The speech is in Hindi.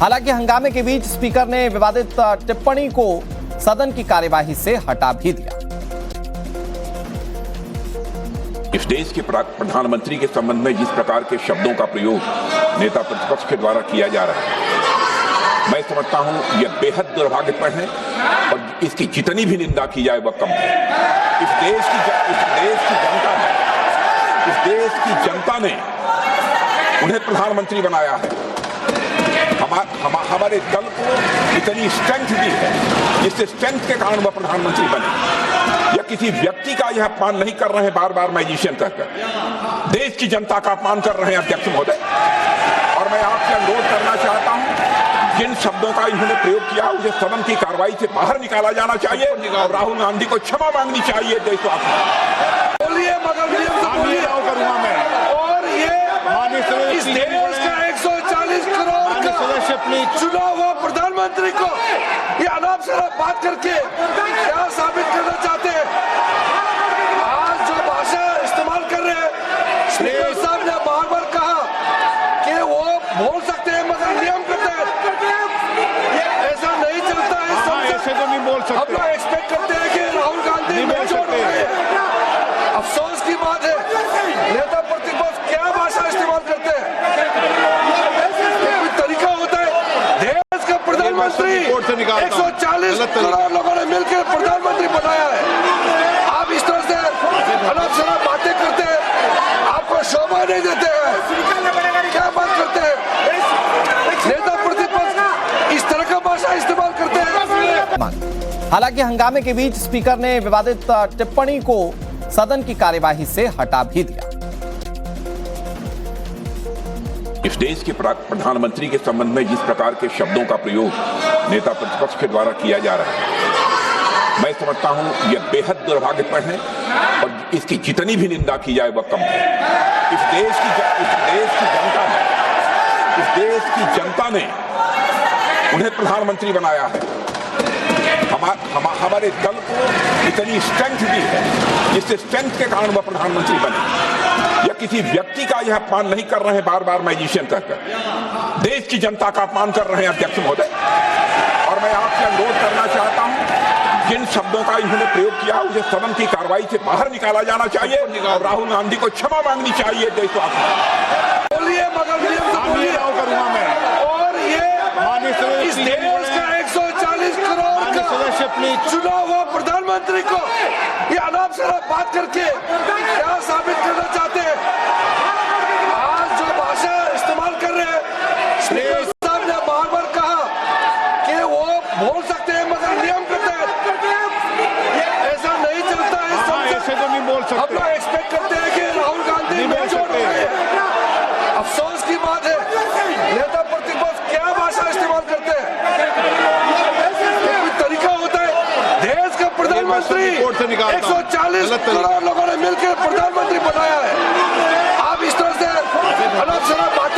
हालांकि हंगामे के बीच स्पीकर ने विवादित टिप्पणी को सदन की कार्यवाही से हटा भी दिया। इस देश के प्रधानमंत्री के संबंध में जिस प्रकार के शब्दों का प्रयोग नेता प्रतिपक्ष के द्वारा किया जा रहा है, मैं समझता हूं यह बेहद दुर्भाग्यपूर्ण है और इसकी जितनी भी निंदा की जाए वह कम है। इस देश की जनता ने उन्हें प्रधानमंत्री बनाया है। हमारे दल को इतनी स्ट्रेंथ दी है जिससे स्ट्रेंथ के कारण वह प्रधानमंत्री बने। या किसी व्यक्ति का यह अपमान नहीं कर रहे हैं बार बार मैजिशियन कहकर, देश की जनता का अपमान कर रहे हैं अध्यक्ष महोदय। और मैं आपसे अनुरोध करना चाहता हूं, जिन शब्दों का इन्होंने प्रयोग किया उसे सदन की कार्रवाई से बाहर निकाला जाना चाहिए और राहुल गांधी को क्षमा मांगनी चाहिए देशवासियों। बोलिए मगर करूंगा मैं। और ये इस देश का 140 करोड़ का चुना हुआ प्रधानमंत्री को ये अनाप शराब बात करके क्या साबित करना चाहते हैं? आज जो भाषा इस्तेमाल कर रहे हैं, स्पीकर साहब ने बार बार कहा कि वो बोल सकते हैं मगर नियम के तहत ऐसा नहीं चलता है। ऐसे तो नहीं बोल सकते। हम लोग एक्सपेक्ट करते हैं कि राहुल गांधी मेच्योर हो गए। अफसोस की बात है नेता प्रतिपक्ष क्या भाषा इस्तेमाल करते हैं। कोई तरीका होता है? देश का प्रधानमंत्री 140 करोड़ लोगों ने मिलकर प्रधानमंत्री बनाया है। आप इस तरह से अनाप शराब बातें करते हैं, आपको शोभा नहीं देते हैं। क्या बात करते हैं? नेता प्रतिपक्ष इस तरह का भाषा इस्तेमाल करते हैं। हालांकि हंगामे के बीच स्पीकर ने विवादित टिप्पणी को सदन की कार्यवाही से हटा भी दिया। इस देश के प्रधानमंत्री के संबंध में जिस प्रकार के शब्दों का प्रयोग नेता प्रतिपक्ष के द्वारा किया जा रहा है, मैं समझता हूं यह बेहद दुर्भाग्यपूर्ण है और इसकी जितनी भी निंदा की जाए वह कम है। इस देश की जनता ने उन्हें प्रधानमंत्री बनाया है। हमारे दल को इतनी स्ट्रेंथ दी है जिससे स्ट्रेंथ के कारण वह प्रधानमंत्री बने। या किसी व्यक्ति का यह अपमान नहीं कर रहे हैं बार बार मैजिशियन कहकर, देश की जनता का अपमान कर रहे हैं अध्यक्ष महोदय। और मैं आपसे अनुरोध करना चाहता हूं, जिन शब्दों का इन्होंने प्रयोग किया उसे सदन की कार्रवाई से बाहर निकाला जाना चाहिए और राहुल गांधी को क्षमा मांगनी चाहिए देशवासियों। बोलिए मगर करूंगा मैं। और ये इस देश का 140 करोड़ का चुना हुआ प्रधानमंत्री को ये अनाप शराब बात करके क्या साबित करना चाहते हैं? आज जो भाषा इस्तेमाल कर रहे हैं, स्पीकर साहब ने बार बार कहा कि वो बोल सकते हैं मगर नियम के तहत ऐसा नहीं चलता है। ऐसे तो नहीं बोल सकते। हम लोग एक्सपेक्ट करते हैं कि राहुल गांधी मेच्योर हो गए। अफसोस की बात है नेता प्रतिपक्ष क्या भाषा इस्तेमाल करते हैं। कोई तरीका होता है? देश का प्रधानमंत्री 140 करोड़ लोगों ने मिलकर प्रधानमंत्री बनाया है। आप इस तरह से अनाप शराब बात